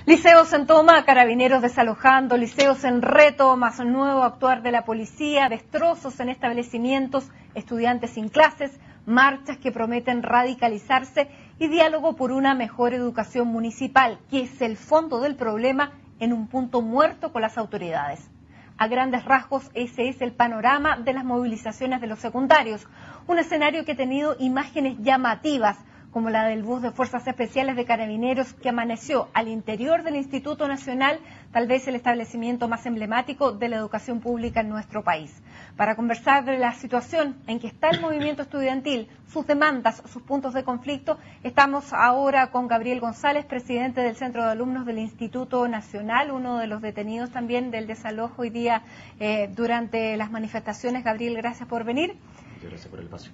Liceos en toma, carabineros desalojando, liceos en retomas, nuevo actuar de la policía, destrozos en establecimientos, estudiantes sin clases, marchas que prometen radicalizarse y diálogo por una mejor educación municipal, que es el fondo del problema en un punto muerto con las autoridades. A grandes rasgos, ese es el panorama de las movilizaciones de los secundarios, un escenario que ha tenido imágenes llamativas, como la del bus de Fuerzas Especiales de Carabineros que amaneció al interior del Instituto Nacional, tal vez el establecimiento más emblemático de la educación pública en nuestro país. Para conversar de la situación en que está el movimiento estudiantil, sus demandas, sus puntos de conflicto, estamos ahora con Gabriel González, presidente del Centro de Alumnos del Instituto Nacional, uno de los detenidos también del desalojo hoy día durante las manifestaciones. Gabriel, gracias por venir. Muchas gracias por el espacio.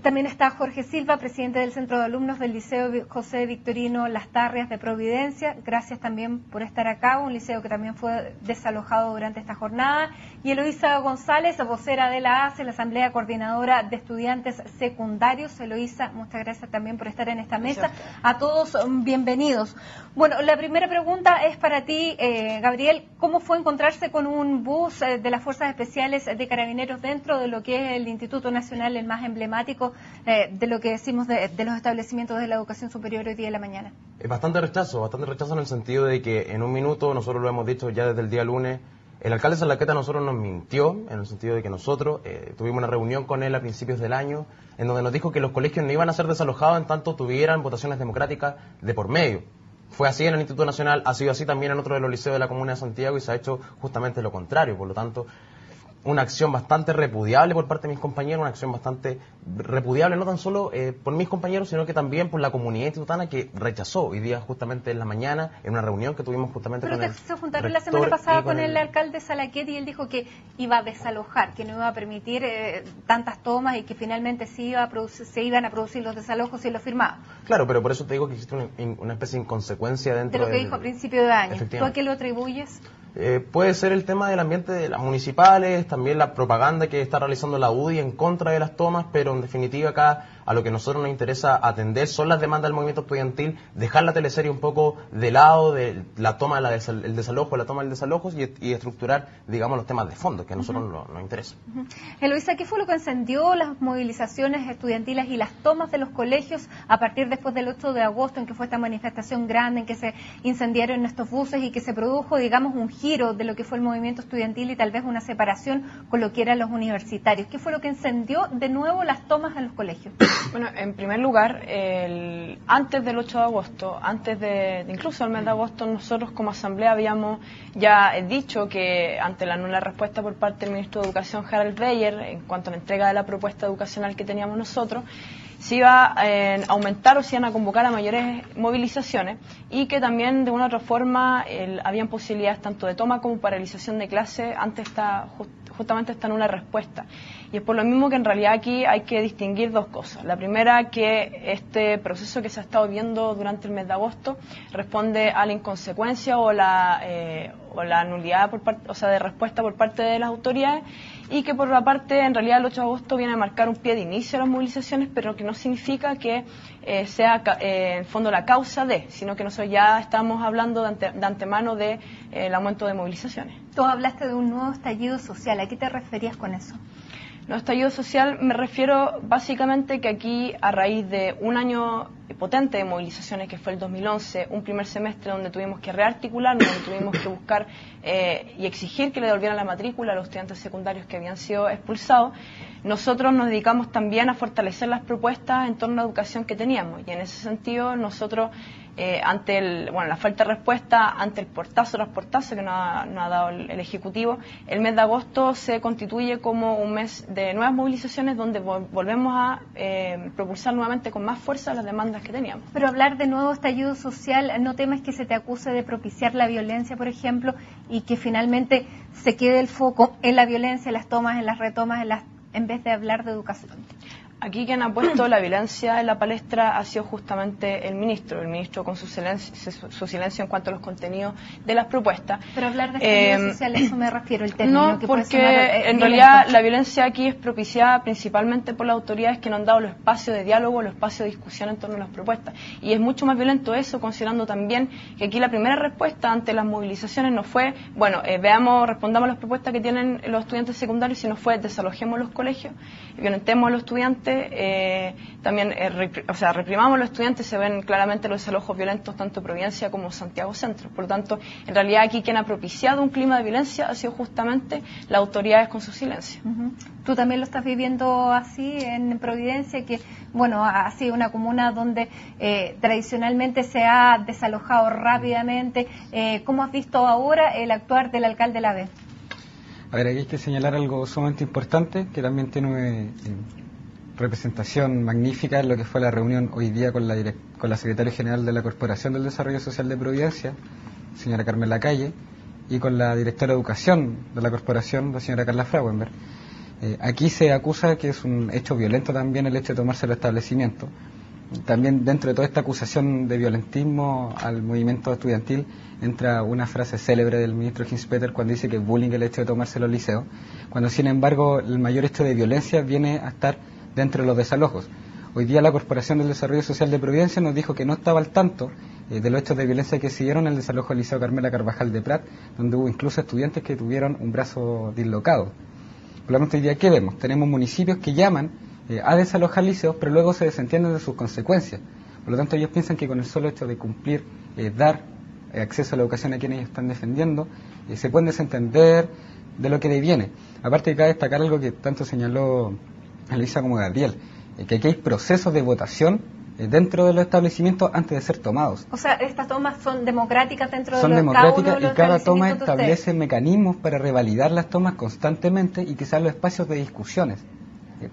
También está Jorge Silva, presidente del Centro de Alumnos del Liceo José Victorino Las Tarrias de Providencia. Gracias también por estar acá, un liceo que también fue desalojado durante esta jornada. Y Eloísa González, vocera de la ACE, la Asamblea Coordinadora de Estudiantes Secundarios. Eloísa, muchas gracias también por estar en esta mesa. A todos, bienvenidos. Bueno, la primera pregunta es para ti, Gabriel. ¿Cómo fue encontrarse con un bus de las Fuerzas Especiales de Carabineros dentro de lo que es el Instituto Nacional, el más emblemático de lo que decimos de los establecimientos de la educación superior hoy día de la mañana? Bastante rechazo en el sentido de que en un minuto, nosotros lo hemos dicho ya desde el día lunes, el alcalde Salaqueta a nosotros nos mintió, en el sentido de que nosotros tuvimos una reunión con él a principios del año, en donde nos dijo que los colegios no iban a ser desalojados en tanto tuvieran votaciones democráticas de por medio. Fue así en el Instituto Nacional, ha sido así también en otro de los liceos de la Comuna de Santiago y se ha hecho justamente lo contrario. Por lo tanto, una acción bastante repudiable por parte de mis compañeros, una acción bastante repudiable no tan solo por mis compañeros, sino que también por la comunidad institutana que rechazó hoy día justamente en la mañana, en una reunión que tuvimos justamente con el rector. Pero se juntaron la semana pasada con el alcalde Salaqueta y él dijo que iba a desalojar, que no iba a permitir tantas tomas y que finalmente se iban a producir los desalojos y lo firmaba. Claro, pero por eso te digo que existe una especie de inconsecuencia dentro de lo que dijo a principio de año. ¿Tú a qué lo atribuyes? Puede ser el tema del ambiente de las municipales, también la propaganda que está realizando la UDI en contra de las tomas, pero en definitiva acá a lo que a nosotros nos interesa atender son las demandas del movimiento estudiantil, dejar la teleserie un poco de lado, de la toma el desalojo, la toma del desalojo y estructurar, digamos, los temas de fondo que a nosotros nos interesa. Eloísa, ¿qué fue lo que encendió las movilizaciones estudiantiles y las tomas de los colegios a partir después del 8 de agosto, en que fue esta manifestación grande, en que se incendiaron estos buses y que se produjo, digamos, un giro de lo que fue el movimiento estudiantil y tal vez una separación con lo que eran los universitarios? ¿Qué fue lo que encendió de nuevo las tomas en los colegios? Bueno, en primer lugar, antes del 8 de agosto, antes de incluso el mes de agosto, nosotros como asamblea habíamos ya dicho que ante la nula respuesta por parte del ministro de Educación, Harald Breyer, en cuanto a la entrega de la propuesta educacional que teníamos nosotros, se iba a aumentar o se iban a convocar a mayores movilizaciones y que también de una u otra forma habían posibilidades tanto de toma como paralización de clase ante justamente esta nula respuesta. Y es por lo mismo que en realidad aquí hay que distinguir dos cosas. La primera, que este proceso que se ha estado viendo durante el mes de agosto responde a la inconsecuencia o la nulidad de respuesta por parte de las autoridades, y que por la parte, en realidad el 8 de agosto viene a marcar un pie de inicio a las movilizaciones, pero que no significa que sea en el fondo la causa sino que nosotros ya estamos hablando de antemano del aumento de movilizaciones. Tú hablaste de un nuevo estallido social, ¿a qué te referías con eso? No, estallido social me refiero básicamente que aquí, a raíz de un año potente de movilizaciones que fue el 2011, un primer semestre donde tuvimos que rearticularnos, donde tuvimos que buscar y exigir que le devolvieran la matrícula a los estudiantes secundarios que habían sido expulsados, nosotros nos dedicamos también a fortalecer las propuestas en torno a la educación que teníamos, y en ese sentido nosotros ante la falta de respuesta, ante el portazo tras portazo que nos ha dado el Ejecutivo, el mes de agosto se constituye como un mes de nuevas movilizaciones donde volvemos a propulsar nuevamente con más fuerza las demandas que teníamos. Pero hablar de nuevo estallido social, ¿no temes que se te acuse de propiciar la violencia, por ejemplo, y que finalmente se quede el foco en la violencia, en las tomas, en las retomas, en vez de hablar de educación? Aquí quien ha puesto la violencia en la palestra ha sido justamente el ministro con su silencio en cuanto a los contenidos de las propuestas. Pero hablar de estallido social, eso me refiero, el término. No, que porque puede sonar, en realidad la violencia aquí es propiciada principalmente por las autoridades que no han dado los espacios de diálogo, los espacios de discusión en torno a las propuestas. Y es mucho más violento eso, considerando también que aquí la primera respuesta ante las movilizaciones no fue, bueno, respondamos a las propuestas que tienen los estudiantes secundarios, sino fue desalojemos los colegios, violentemos a los estudiantes, también reprimamos a los estudiantes. Se ven claramente los desalojos violentos tanto en Providencia como Santiago Centro. Por lo tanto, en realidad aquí quien ha propiciado un clima de violencia ha sido justamente las autoridades con su silencio. Tú también lo estás viviendo así en Providencia, que bueno, ha sido una comuna donde tradicionalmente se ha desalojado rápidamente. ¿Cómo has visto ahora el actuar del alcalde Lavé? A ver, aquí hay que señalar algo sumamente importante, que también tiene representación magnífica en lo que fue la reunión hoy día con la secretaria general de la Corporación del Desarrollo Social de Providencia, señora Carmen Lacalle, y con la directora de Educación de la Corporación, la señora Carla Frauenberg. Aquí se acusa que es un hecho violento también el hecho de tomarse el establecimiento. También dentro de toda esta acusación de violentismo al movimiento estudiantil entra una frase célebre del ministro Hinspeter cuando dice que es bullying el hecho de tomarse los liceos, cuando sin embargo el mayor hecho de violencia viene a estar dentro de los desalojos. Hoy día la Corporación del Desarrollo Social de Providencia nos dijo que no estaba al tanto de los hechos de violencia que siguieron el desalojo del Liceo Carmela Carvajal de Prat, donde hubo incluso estudiantes que tuvieron un brazo dislocado. Por lo tanto, hoy día, ¿qué vemos? Tenemos municipios que llaman a desalojar liceos, pero luego se desentienden de sus consecuencias. Por lo tanto, ellos piensan que con el solo hecho de cumplir, dar acceso a la educación a quienes ellos están defendiendo, se pueden desentender de lo que deviene. Aparte, cabe destacar algo que tanto señaló Elisa como Gabriel, que aquí hay procesos de votación dentro de los establecimientos antes de ser tomados. O sea, estas tomas son democráticas dentro de son los democráticas y cada toma establecimientos establece mecanismos para revalidar las tomas constantemente y que sean los espacios de discusiones.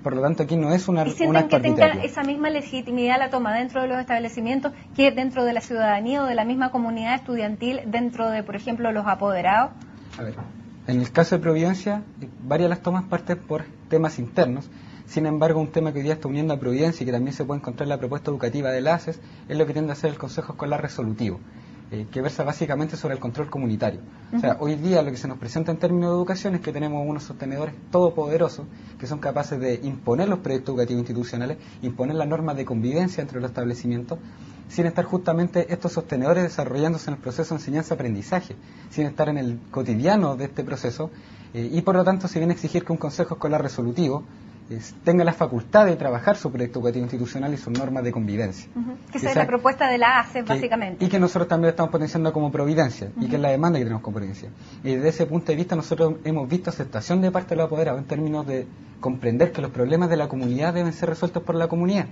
Por lo tanto, aquí no es un acto arbitrario. ¿Y sienten que tenga esa misma legitimidad la toma dentro de los establecimientos que dentro de la ciudadanía o de la misma comunidad estudiantil, dentro de, por ejemplo, los apoderados? A ver, en el caso de Providencia, varias de las tomas parten por temas internos. Sin embargo, un tema que hoy día está uniendo a Providencia y que también se puede encontrar en la propuesta educativa de la ACES es lo que tiende a hacer el Consejo Escolar Resolutivo, que versa básicamente sobre el control comunitario. O sea, hoy día lo que se nos presenta en términos de educación es que tenemos unos sostenedores todopoderosos que son capaces de imponer los proyectos educativos institucionales, imponer las normas de convivencia entre los establecimientos, sin estar justamente estos sostenedores desarrollándose en el proceso de enseñanza-aprendizaje, sin estar en el cotidiano de este proceso, y por lo tanto se viene a exigir que un Consejo Escolar Resolutivo tenga la facultad de trabajar su proyecto educativo institucional y sus normas de convivencia. Que esa es la propuesta de la ACES, básicamente. Y que nosotros también estamos potenciando como Providencia, y que es la demanda que tenemos como Providencia. Y desde ese punto de vista nosotros hemos visto aceptación de parte de los apoderados en términos de comprender que los problemas de la comunidad deben ser resueltos por la comunidad.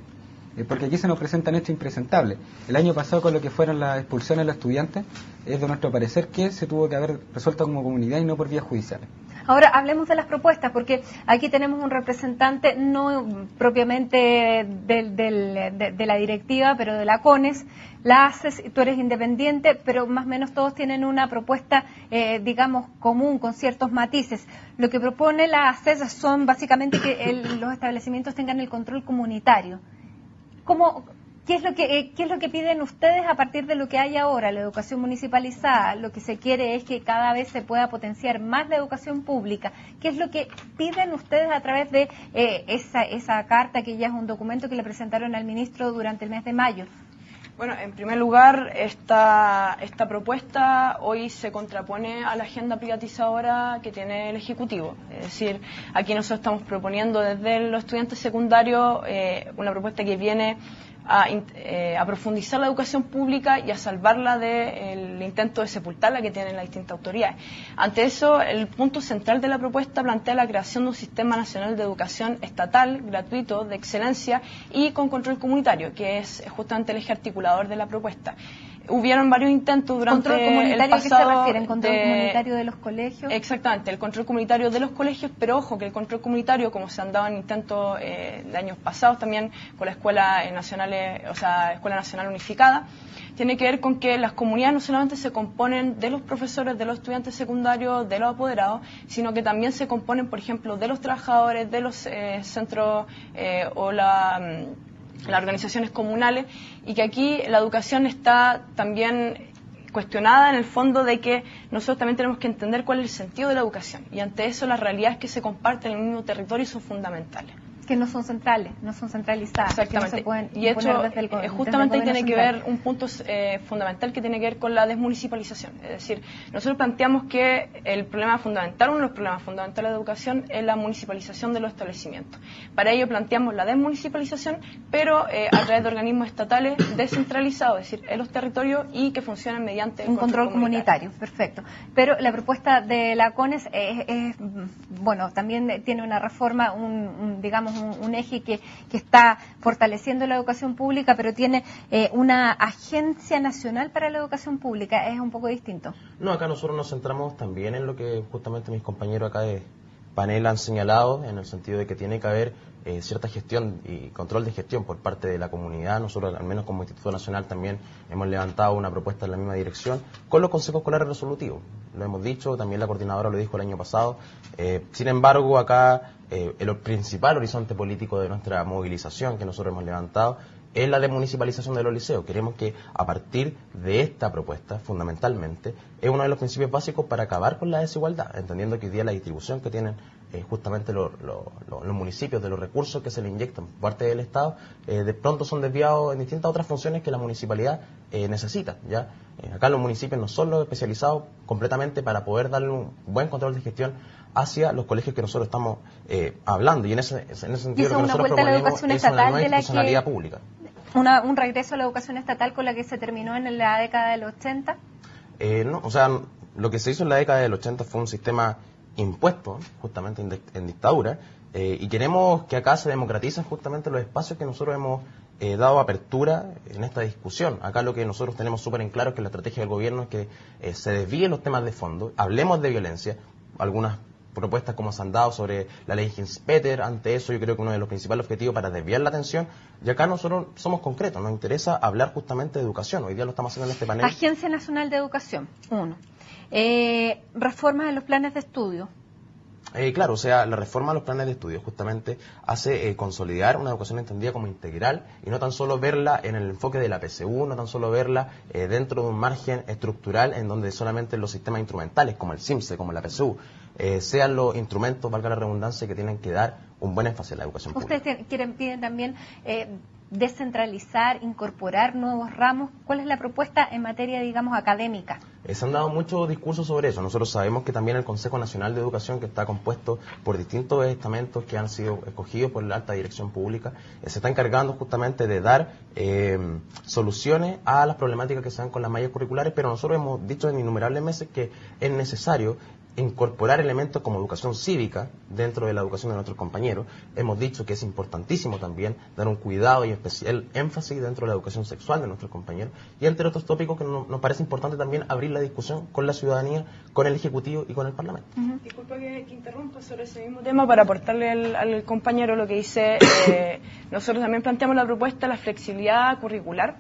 Porque aquí se nos presentan hechos impresentables. El año pasado, con lo que fueron las expulsiones de los estudiantes, es de nuestro parecer que se tuvo que haber resuelto como comunidad y no por vías judiciales. Ahora hablemos de las propuestas, porque aquí tenemos un representante no propiamente de la directiva, pero de la CONES, la ACES, tú eres independiente, pero más o menos todos tienen una propuesta, digamos, común, con ciertos matices. Lo que propone la ACES son básicamente que los establecimientos tengan el control comunitario. ¿Qué es lo que piden ustedes a partir de lo que hay ahora, la educación municipalizada? Lo que se quiere es que cada vez se pueda potenciar más la educación pública. ¿Qué es lo que piden ustedes a través de esa carta, que ya es un documento que le presentaron al ministro durante el mes de mayo? Bueno, en primer lugar, esta propuesta hoy se contrapone a la agenda privatizadora que tiene el Ejecutivo. Es decir, aquí nosotros estamos proponiendo desde los estudiantes secundarios una propuesta que viene a profundizar la educación pública y a salvarla del intento de sepultarla que tienen las distintas autoridades. Ante eso, el punto central de la propuesta plantea la creación de un sistema nacional de educación estatal, gratuito, de excelencia y con control comunitario, que es justamente el eje articulador de la propuesta. hubieron varios intentos durante ¿Control comunitario el pasado. a qué se refieren? ¿Control comunitario de los colegios? Exactamente, el control comunitario de los colegios, pero ojo que el control comunitario, como se han dado en intentos de años pasados también con la Escuela Nacional Unificada, tiene que ver con que las comunidades no solamente se componen de los profesores, de los estudiantes secundarios, de los apoderados, sino que también se componen, por ejemplo, de los trabajadores, de los centros o las organizaciones comunales, y que aquí la educación está también cuestionada en el fondo de que nosotros también tenemos que entender cuál es el sentido de la educación, y ante eso las realidades que se comparten en el mismo territorio son fundamentales. Que no son centrales, no son centralizadas. Exactamente. Que no se pueden y hecho, justamente ahí tiene que central. ver un punto fundamental que tiene que ver con la desmunicipalización. Es decir, nosotros planteamos que el problema fundamental, uno de los problemas fundamentales de la educación es la municipalización de los establecimientos. Para ello planteamos la desmunicipalización, pero a través de organismos estatales descentralizados, es decir, en los territorios y que funcionen mediante un control comunitario. Perfecto. Pero la propuesta de la CONES bueno, también tiene una reforma, digamos, un eje que está fortaleciendo la educación pública, pero tiene una agencia nacional para la educación pública. Es un poco distinto. No, acá nosotros nos centramos también en lo que justamente mis compañeros acá de panel han señalado, en el sentido de que tiene que haber cierta gestión y control de gestión por parte de la comunidad. Nosotros, al menos como Instituto Nacional, también hemos levantado una propuesta en la misma dirección con los consejos escolares resolutivos. Lo hemos dicho, también la coordinadora lo dijo el año pasado. Sin embargo, acá el principal horizonte político de nuestra movilización que nosotros hemos levantado es la desmunicipalización de los liceos. Queremos que a partir de esta propuesta, fundamentalmente, es uno de los principios básicos para acabar con la desigualdad, entendiendo que hoy día la distribución que tienen justamente los municipios de los recursos que se le inyectan por parte del Estado, de pronto son desviados en distintas otras funciones que la municipalidad necesita. ¿Ya? Acá los municipios no son los especializados completamente para poder darle un buen control de gestión hacia los colegios que nosotros estamos hablando, y en ese sentido lo que nosotros proponemos es una nueva institucionalidad pública. Un regreso a la educación estatal con la que se terminó en la década del 80. No, o sea, lo que se hizo en la década del 80 fue un sistema impuesto justamente en dictadura, y queremos que acá se democraticen justamente los espacios que nosotros hemos dado apertura en esta discusión. Acá lo que nosotros tenemos súper en claro es que la estrategia del gobierno es que se desvíen los temas de fondo, hablemos de violencia, algunas propuestas como se han dado sobre la ley Hinspeter. Ante eso yo creo que uno de los principales objetivos para desviar la atención, y acá nosotros somos concretos, nos interesa hablar justamente de educación. Hoy día lo estamos haciendo en este panel. Agencia Nacional de Educación, uno. Reformas en los planes de estudio. Claro, o sea, la reforma de los planes de estudio justamente hace consolidar una educación entendida como integral, y no tan solo verla en el enfoque de la PSU, no tan solo verla dentro de un margen estructural en donde solamente los sistemas instrumentales como el CIMSE, como la PSU, sean los instrumentos, valga la redundancia, que tienen que dar un buen énfasis a la educación pública. Ustedes piden también descentralizar, incorporar nuevos ramos. ¿Cuál es la propuesta en materia, digamos, académica? Se han dado muchos discursos sobre eso. Nosotros sabemos que también el Consejo Nacional de Educación, que está compuesto por distintos estamentos que han sido escogidos por la alta dirección pública, se está encargando justamente de dar soluciones a las problemáticas que se dan con las mallas curriculares, pero nosotros hemos dicho en innumerables meses que es necesario incorporar elementos como educación cívica dentro de la educación de nuestros compañeros. Hemos dicho que es importantísimo también dar un cuidado y especial énfasis dentro de la educación sexual de nuestros compañeros, y entre otros tópicos que nos parece importante también abrir la discusión con la ciudadanía, con el Ejecutivo y con el Parlamento. Disculpa que interrumpa sobre ese mismo tema para aportarle al compañero lo que dice. Nosotros también planteamos la propuesta de la flexibilidad curricular,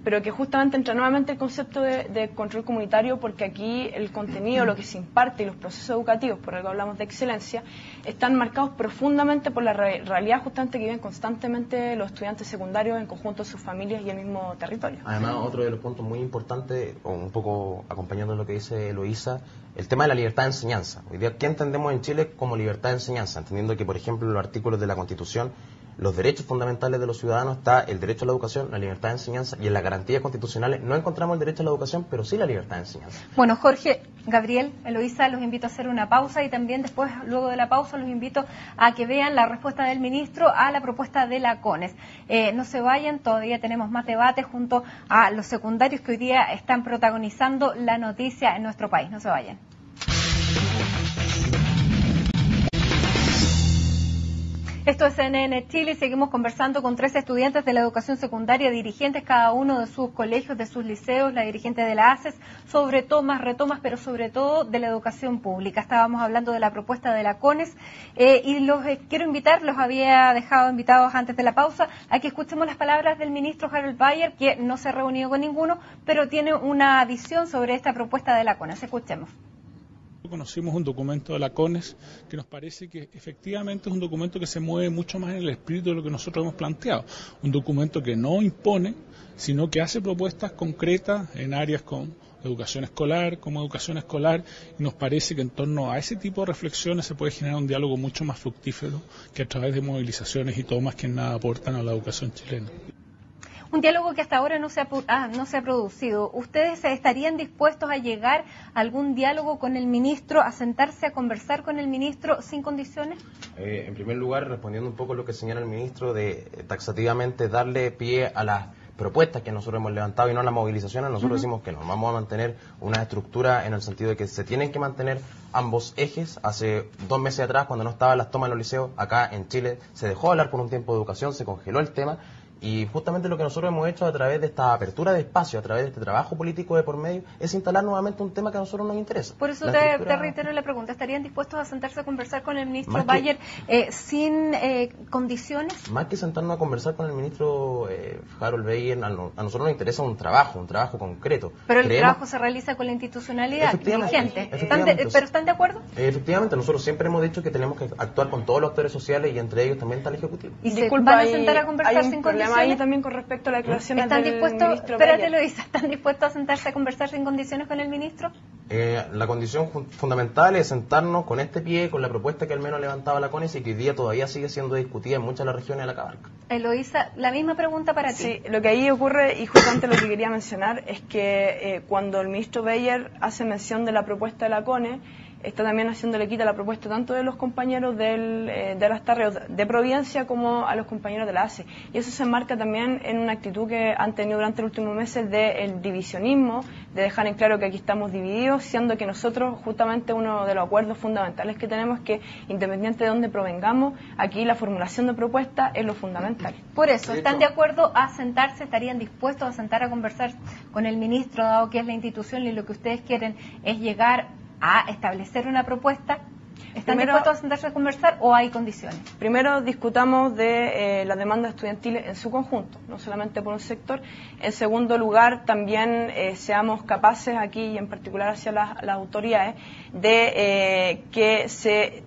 pero que justamente entra nuevamente el concepto de control comunitario, porque aquí el contenido, lo que se imparte y los procesos educativos, por algo hablamos de excelencia, están marcados profundamente por la realidad justamente que viven constantemente los estudiantes secundarios en conjunto de sus familias y el mismo territorio. Además, otro de los puntos muy importantes, o un poco acompañando lo que dice Eloísa, el tema de la libertad de enseñanza. Hoy día, ¿qué entendemos en Chile como libertad de enseñanza? Entendiendo que, por ejemplo, en los artículos de la Constitución, los derechos fundamentales de los ciudadanos está el derecho a la educación, la libertad de enseñanza, y en las garantías constitucionales no encontramos el derecho a la educación, pero sí la libertad de enseñanza. Bueno, Jorge, Gabriel, Eloísa, los invito a hacer una pausa, y también después, luego de la pausa, los invito a que vean la respuesta del ministro a la propuesta de la CONES. No se vayan, todavía tenemos más debate junto a los secundarios que hoy día están protagonizando la noticia en nuestro país. No se vayan. Esto es CNN Chile y seguimos conversando con 3 estudiantes de la educación secundaria, dirigentes cada uno de sus colegios, de sus liceos, la dirigente de la ACES, sobre retomas, pero sobre todo de la educación pública. Estábamos hablando de la propuesta de la CONES y los quiero invitar, los había dejado invitados antes de la pausa, a que escuchemos las palabras del ministro Harold Bayer, que no se ha reunido con ninguno, pero tiene una visión sobre esta propuesta de la CONES. Escuchemos. Conocimos un documento de la CONES que nos parece que efectivamente es un documento que se mueve mucho más en el espíritu de lo que nosotros hemos planteado. Un documento que no impone, sino que hace propuestas concretas en áreas como educación escolar, y nos parece que en torno a ese tipo de reflexiones se puede generar un diálogo mucho más fructífero que a través de movilizaciones y tomas que nada aportan a la educación chilena. Un diálogo que hasta ahora no se ha producido. ¿Ustedes estarían dispuestos a llegar a algún diálogo con el ministro, a sentarse a conversar con el ministro sin condiciones? En primer lugar, respondiendo un poco a lo que señala el ministro, de taxativamente darle pie a las propuestas que nosotros hemos levantado y no a las movilizaciones, nosotros decimos que nos vamos a mantener una estructura en el sentido de que se tienen que mantener ambos ejes. Hace 2 meses atrás, cuando no estaban las tomas en los liceos, acá en Chile se dejó hablar por un tiempo de educación, se congeló el tema. Y justamente lo que nosotros hemos hecho a través de esta apertura de espacio, a través de este trabajo político de por medio, es instalar nuevamente un tema que a nosotros nos interesa. Por eso te reitero la pregunta, ¿estarían dispuestos a sentarse a conversar con el ministro Bayer sin condiciones? Más que sentarnos a conversar con el ministro Harold Bayer, a nosotros nos interesa un trabajo concreto. Pero el trabajo se realiza con la institucionalidad vigente. ¿Pero están de acuerdo? Efectivamente, nosotros siempre hemos dicho que tenemos que actuar con todos los actores sociales y entre ellos también está el Ejecutivo. ¿Y se van a sentar a conversar sin condiciones? Ahí también con respecto a la declaración del ministro espérate, Luisa, ¿están dispuestos a sentarse a conversar sin condiciones con el ministro? La condición fundamental es sentarnos con este pie, con la propuesta que al menos levantaba la CONES y que hoy día todavía sigue siendo discutida en muchas de las regiones de la Cabarca. Eloísa, la misma pregunta para ti. Sí, lo que ahí ocurre, y justamente lo que quería mencionar, es que cuando el ministro Bayer hace mención de la propuesta de la CONES, está también haciéndole quita a la propuesta tanto de los compañeros de las Tarreos de Providencia como a los compañeros de la ACE. Y eso se enmarca también en una actitud que han tenido durante los últimos meses del divisionismo, de dejar en claro que aquí estamos divididos, siendo que nosotros justamente uno de los acuerdos fundamentales que tenemos es que, independiente de dónde provengamos, aquí la formulación de propuestas es lo fundamental. Por eso, ¿están de acuerdo a sentarse, estarían dispuestos a sentar a conversar con el ministro, dado que es la institución y lo que ustedes quieren es llegar a establecer una propuesta? ¿Están dispuestos a sentarse a conversar o hay condiciones? Primero discutamos de las demandas estudiantiles en su conjunto, no solamente por un sector. En segundo lugar, también seamos capaces aquí, y en particular hacia las autoridades, de que se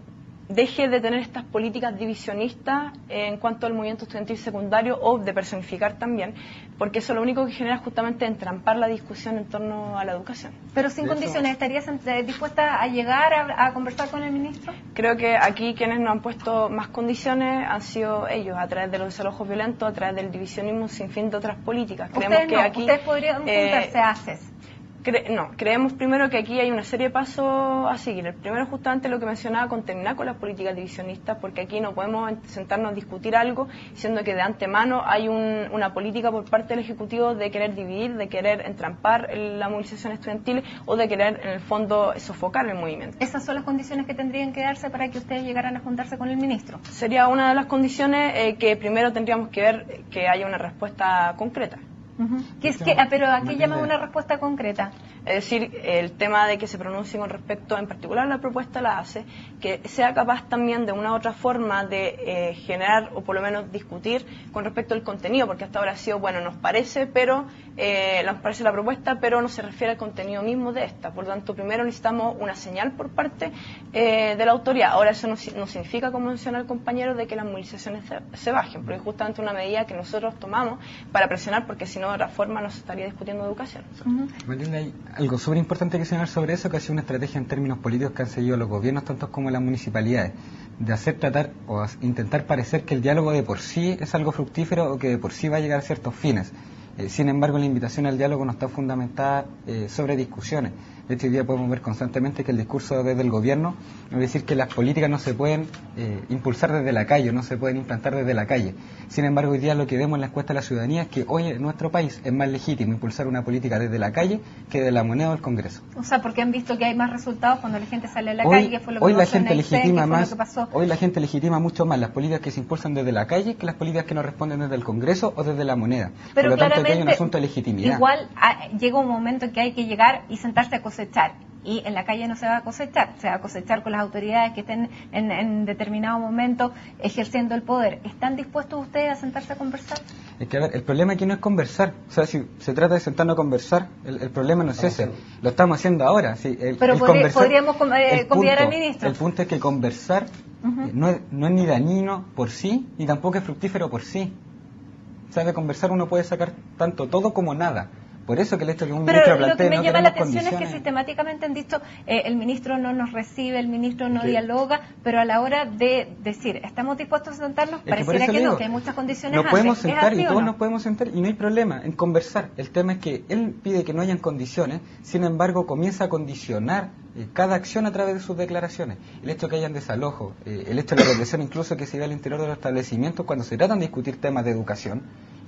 deje de tener estas políticas divisionistas en cuanto al movimiento estudiantil secundario, o de personificar también, porque eso lo único que genera es justamente entrampar la discusión en torno a la educación. Pero sin condiciones, ¿estarías dispuesta a llegar a conversar con el ministro? Creo que aquí quienes nos han puesto más condiciones han sido ellos, a través de los desalojos violentos, a través del divisionismo, sin fin de otras políticas. Ustedes podrían juntarse a ACES. Creemos primero que aquí hay una serie de pasos a seguir. El primero, justamente lo que mencionaba, con terminar con las políticas divisionistas, porque aquí no podemos sentarnos a discutir algo siendo que de antemano hay una política por parte del Ejecutivo de querer dividir, de querer entrampar la movilización estudiantil o de querer, en el fondo, sofocar el movimiento. ¿Esas son las condiciones que tendrían que darse para que ustedes llegaran a juntarse con el ministro? Sería una de las condiciones que primero tendríamos que ver que haya una respuesta concreta. ¿Pero a qué llama una respuesta concreta? Es decir, el tema de que se pronuncie con respecto, en particular la propuesta la hace, que sea capaz también de una u otra forma de generar, o por lo menos discutir con respecto al contenido, porque hasta ahora ha sido, bueno, nos parece la propuesta, pero no se refiere al contenido mismo de esta. Por lo tanto, primero necesitamos una señal por parte de la autoridad. Ahora, eso no significa, como menciona el compañero, de que las movilizaciones se bajen, porque es justamente una medida que nosotros tomamos para presionar, porque si no, de otra forma no se estaría discutiendo educación. Hay algo súper importante que señalar sobre eso, que ha sido una estrategia en términos políticos que han seguido los gobiernos, tanto como las municipalidades, de tratar o intentar parecer que el diálogo de por sí es algo fructífero o que de por sí va a llegar a ciertos fines. Sin embargo, la invitación al diálogo no está fundamentada sobre discusiones. De hecho, hoy día podemos ver constantemente que el discurso desde el gobierno es decir que las políticas no se pueden impulsar desde la calle, no se pueden implantar desde la calle. Sin embargo, hoy día lo que vemos en la encuesta de la ciudadanía es que hoy en nuestro país es más legítimo impulsar una política desde la calle que de la moneda o el Congreso. O sea, porque han visto que hay más resultados cuando la gente sale a la calle, fue lo que hoy la pasó en gente Aysén, legitima que fue lo más, que pasó. hoy la gente legitima mucho más las políticas que se impulsan desde la calle que las políticas que no responden desde el Congreso o desde la moneda. Pero por lo tanto, aquí hay un claramente, asunto de legitimidad. igual llega un momento en que hay que llegar y sentarse a cosechar. Y en la calle no se va a cosechar, se va a cosechar con las autoridades que estén en determinado momento ejerciendo el poder. ¿Están dispuestos ustedes a sentarse a conversar? Es que, a ver, el problema aquí no es conversar. O sea, si se trata de sentarnos a conversar, el problema no es ese. Lo estamos haciendo ahora. Sí, pero podríamos convidar al ministro. El punto es que conversar no es ni dañino por sí, ni tampoco es fructífero por sí. O sea, de conversar uno puede sacar tanto todo como nada. Por eso que el hecho de que un ministro plantee, lo que me no llama la tenemos atención es que condiciones. sistemáticamente han dicho el ministro no nos recibe, el ministro no dialoga, pero a la hora de decir estamos dispuestos a sentarnos, pareciera que no, que hay muchas condiciones nos podemos antes. sentar y ¿Es así o todos no? nos podemos sentar y no hay problema en conversar. El tema es que él pide que no hayan condiciones, sin embargo comienza a condicionar cada acción a través de sus declaraciones. El hecho de que hayan desalojo, el hecho de la represión incluso que se da al interior de los establecimientos cuando se tratan de discutir temas de educación,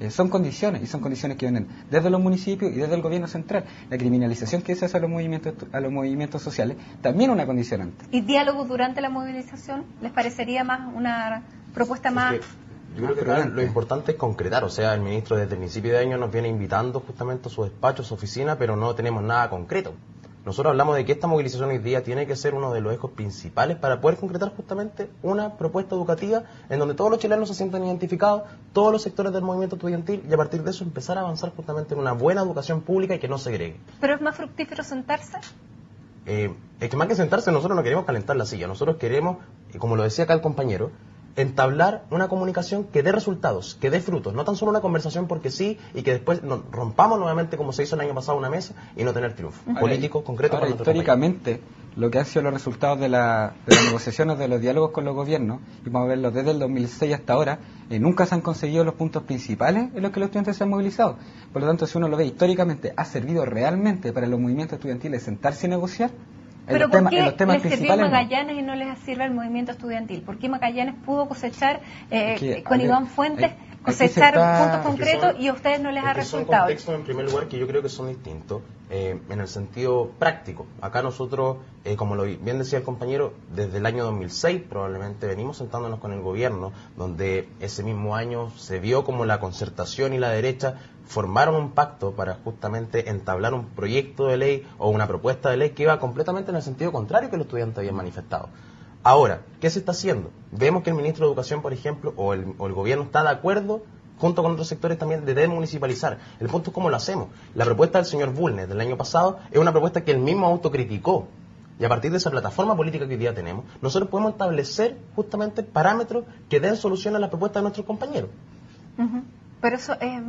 son condiciones, y son condiciones que vienen desde los municipios y desde el gobierno central. La criminalización que se hace a los movimientos sociales también es una condicionante. ¿Y diálogo durante la movilización? ¿Les parecería más una propuesta más...? Yo creo que acá lo importante es concretar, o sea, el ministro desde el principio de año nos viene invitando justamente a su despacho, a su oficina, pero no tenemos nada concreto. Nosotros hablamos de que esta movilización hoy día tiene que ser uno de los ejes principales para poder concretar justamente una propuesta educativa en donde todos los chilenos se sientan identificados, todos los sectores del movimiento estudiantil, y a partir de eso empezar a avanzar justamente en una buena educación pública y que no segregue. ¿Pero es más fructífero sentarse? Es que más que sentarse, nosotros no queremos calentar la silla, nosotros queremos, como lo decía acá el compañero, entablar una comunicación que dé resultados, que dé frutos, no tan solo una conversación porque sí y que después rompamos nuevamente como se hizo el año pasado una mesa y no tener triunfo político concreto para nuestro país. Históricamente, lo que han sido los resultados de las negociaciones, de los diálogos con los gobiernos, y vamos a verlo desde el 2006 hasta ahora, nunca se han conseguido los puntos principales en los que los estudiantes se han movilizado. Por lo tanto, si uno lo ve históricamente, ha servido realmente para los movimientos estudiantiles sentarse y negociar. ¿Pero por qué les sirvió no. Magallanes y no les sirve el movimiento estudiantil? ¿Por qué Magallanes pudo cosechar con Iván Fuentes, cosechar puntos concretos y a ustedes no les ha resultado? Son contextos, en primer lugar, que yo creo que son distintos en el sentido práctico. Acá nosotros, como lo bien decía el compañero, desde el año 2006 probablemente venimos sentándonos con el gobierno, donde ese mismo año se vio como la concertación y la derecha formaron un pacto para justamente entablar un proyecto de ley o una propuesta de ley que iba completamente en el sentido contrario que los estudiantes habían manifestado. Ahora, ¿qué se está haciendo? Vemos que el ministro de Educación, por ejemplo, o el gobierno está de acuerdo, junto con otros sectores también, de desmunicipalizar. El punto es cómo lo hacemos. La propuesta del señor Bulnes del año pasado es una propuesta que él mismo autocriticó. Y a partir de esa plataforma política que hoy día tenemos, nosotros podemos establecer justamente parámetros que den solución a las propuestas de nuestros compañeros. Pero eso es,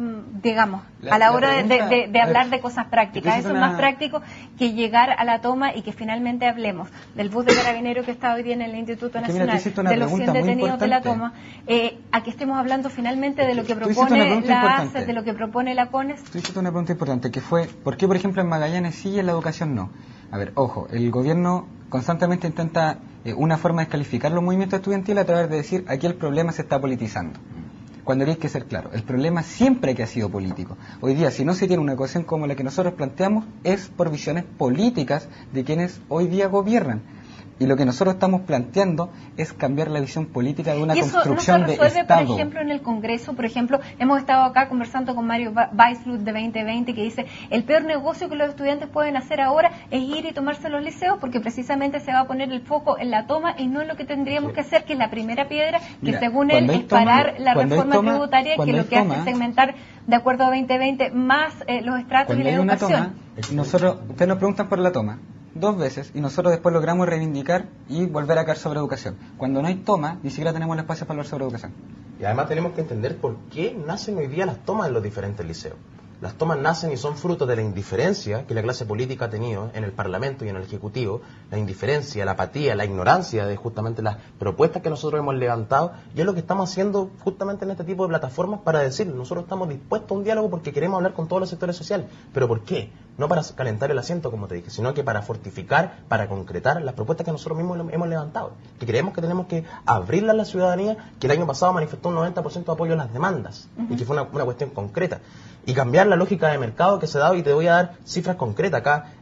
digamos, a la hora de hablar de cosas prácticas, eso es más práctico que llegar a la toma y que finalmente hablemos del bus de carabineros que está hoy día en el Instituto Nacional, de los 100 detenidos de la toma, a que estemos hablando finalmente de lo que propone la ACE, de lo que propone la CONES. Tú hiciste una pregunta importante, que fue, ¿por qué, por ejemplo, en Magallanes sí y en la educación no? A ver, ojo, el gobierno constantemente intenta una forma de descalificar los movimientos estudiantiles a través de decir, aquí el problema se está politizando. Cuando hay que ser claro, el problema siempre que ha sido político. Hoy día, si no se tiene una ecuación como la que nosotros planteamos, es por visiones políticas de quienes hoy día gobiernan. Y lo que nosotros estamos planteando es cambiar la visión política de una construcción de Estado. ¿Y eso no se resuelve, por ejemplo, en el Congreso? Por ejemplo, hemos estado acá conversando con Mario Weissflut de 2020 que dice, el peor negocio que los estudiantes pueden hacer ahora es ir y tomarse los liceos porque precisamente se va a poner el foco en la toma y no en lo que tendríamos que hacer, que es la primera piedra, que según él es parar la reforma tributaria, que lo que hace es segmentar de acuerdo a 2020 más los estratos y la educación. Ustedes nos preguntan por la toma 2 veces y nosotros después logramos reivindicar y volver a caer sobre educación. Cuando no hay toma, ni siquiera tenemos el espacio para hablar sobre educación. Y además tenemos que entender por qué nacen hoy día las tomas en los diferentes liceos. Las tomas nacen y son fruto de la indiferencia que la clase política ha tenido en el Parlamento y en el Ejecutivo, la indiferencia, la apatía, la ignorancia de justamente las propuestas que nosotros hemos levantado, y es lo que estamos haciendo justamente en este tipo de plataformas para decir, nosotros estamos dispuestos a un diálogo porque queremos hablar con todos los sectores sociales. ¿Pero por qué? No para calentar el asiento, como te dije, sino que para fortificar, para concretar las propuestas que nosotros mismos hemos levantado. Que creemos que tenemos que abrirla a la ciudadanía, que el año pasado manifestó un 90% de apoyo a las demandas, y que fue una cuestión concreta. Y cambiar la lógica de mercado que se da, y te voy a dar cifras concretas acá.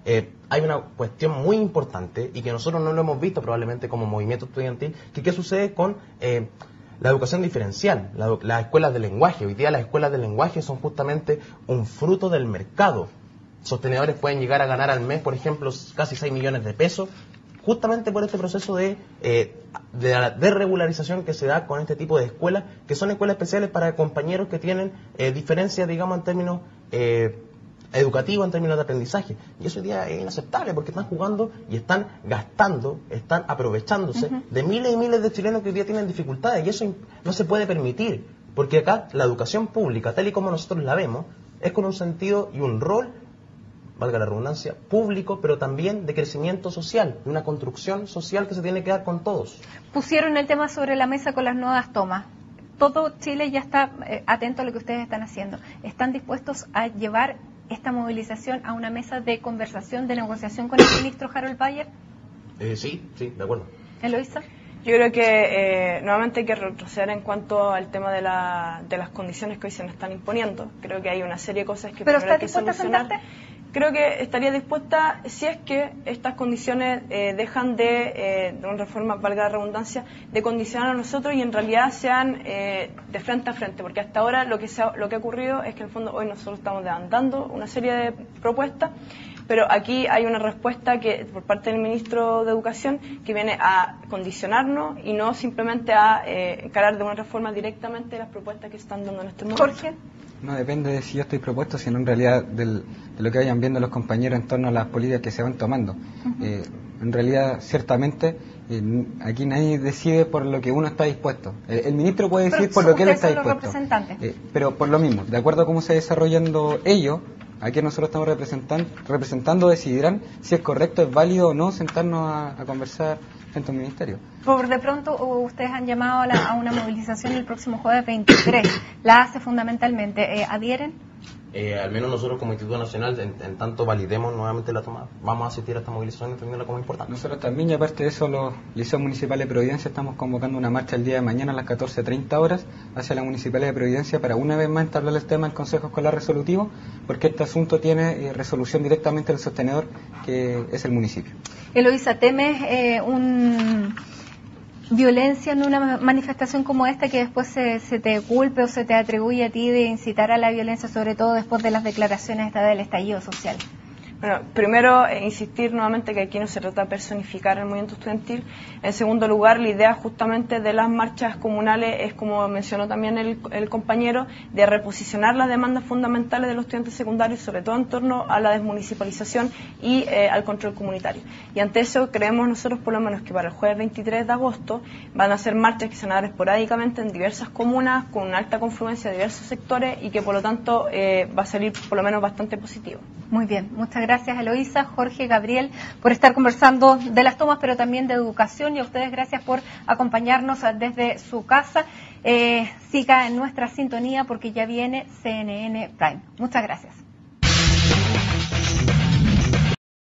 Hay una cuestión muy importante y que nosotros no lo hemos visto probablemente como movimiento estudiantil, que qué sucede con la educación diferencial, las escuelas de lenguaje. Hoy día las escuelas de lenguaje son justamente un fruto del mercado. Sostenedores pueden llegar a ganar al mes, por ejemplo, casi 6 millones de pesos, justamente por este proceso de la desregularización que se da con este tipo de escuelas, que son escuelas especiales para compañeros que tienen diferencias, digamos, en términos educativos, en términos de aprendizaje. Y eso hoy día es inaceptable, porque están jugando y están gastando, están aprovechándose de miles y miles de chilenos que hoy día tienen dificultades, y eso no se puede permitir, porque acá la educación pública, tal y como nosotros la vemos, es con un sentido y un rol, valga la redundancia, público, pero también de crecimiento social, de una construcción social que se tiene que dar con todos. Pusieron el tema sobre la mesa con las nuevas tomas. Todo Chile ya está atento a lo que ustedes están haciendo. ¿Están dispuestos a llevar esta movilización a una mesa de conversación, de negociación con el ministro Harold Bayer? Sí, de acuerdo. ¿Eloísa? Yo creo que nuevamente hay que retroceder en cuanto al tema de las condiciones que hoy se nos están imponiendo. Creo que hay una serie de cosas que ¿Pero primero hay estás que dispuesta a solucionar. sentarte? Creo que estaría dispuesta si es que estas condiciones dejan de una forma, valga la redundancia, de condicionar a nosotros y en realidad sean de frente a frente, porque hasta ahora lo que ha ocurrido es que en el fondo hoy nosotros estamos levantando una serie de propuestas, pero aquí hay una respuesta que por parte del ministro de Educación que viene a condicionarnos y no simplemente a encarar de una forma directamente las propuestas que se están dando en este momento. Jorge. No depende de si yo estoy propuesto, sino en realidad de lo que vayan viendo los compañeros en torno a las políticas que se van tomando. En realidad, ciertamente, aquí nadie decide por lo que uno está dispuesto. El ministro puede decir por lo que él está dispuesto. Pero por lo mismo, de acuerdo a cómo se desarrollando ello, aquí nosotros estamos representando, decidirán si es correcto, es válido o no sentarnos a conversar frente a un ministerio. Por de pronto, ustedes han llamado a una movilización el próximo jueves 23. ¿La hace fundamentalmente? ¿Adhieren? Al menos nosotros como Instituto Nacional, en tanto validemos nuevamente la toma, vamos a asistir a esta movilización y entenderla como importante. Nosotros también, y aparte de eso, los liceos municipales de Providencia estamos convocando una marcha el día de mañana a las 14:30 horas hacia la Municipalidad de Providencia para una vez más entablar el tema en Consejo Escolar Resolutivo, porque este asunto tiene resolución directamente del sostenedor, que es el municipio. Eloísa, ¿temes violencia en una manifestación como esta, que después se te culpe o se te atribuye a ti de incitar a la violencia, sobre todo después de las declaraciones del estallido social? Bueno, primero, insistir nuevamente que aquí no se trata de personificar el movimiento estudiantil. En segundo lugar, la idea justamente de las marchas comunales es, como mencionó también el compañero, de reposicionar las demandas fundamentales de los estudiantes secundarios, sobre todo en torno a la desmunicipalización y al control comunitario. Y ante eso creemos nosotros, por lo menos, que para el jueves 23 de agosto van a ser marchas que se van a dar esporádicamente en diversas comunas, con una alta confluencia de diversos sectores, y que por lo tanto va a salir por lo menos bastante positivo. Muy bien, muchas gracias Eloísa, Jorge, Gabriel, por estar conversando de las tomas, pero también de educación, y a ustedes gracias por acompañarnos desde su casa. Siga en nuestra sintonía porque ya viene CNN Prime. Muchas gracias.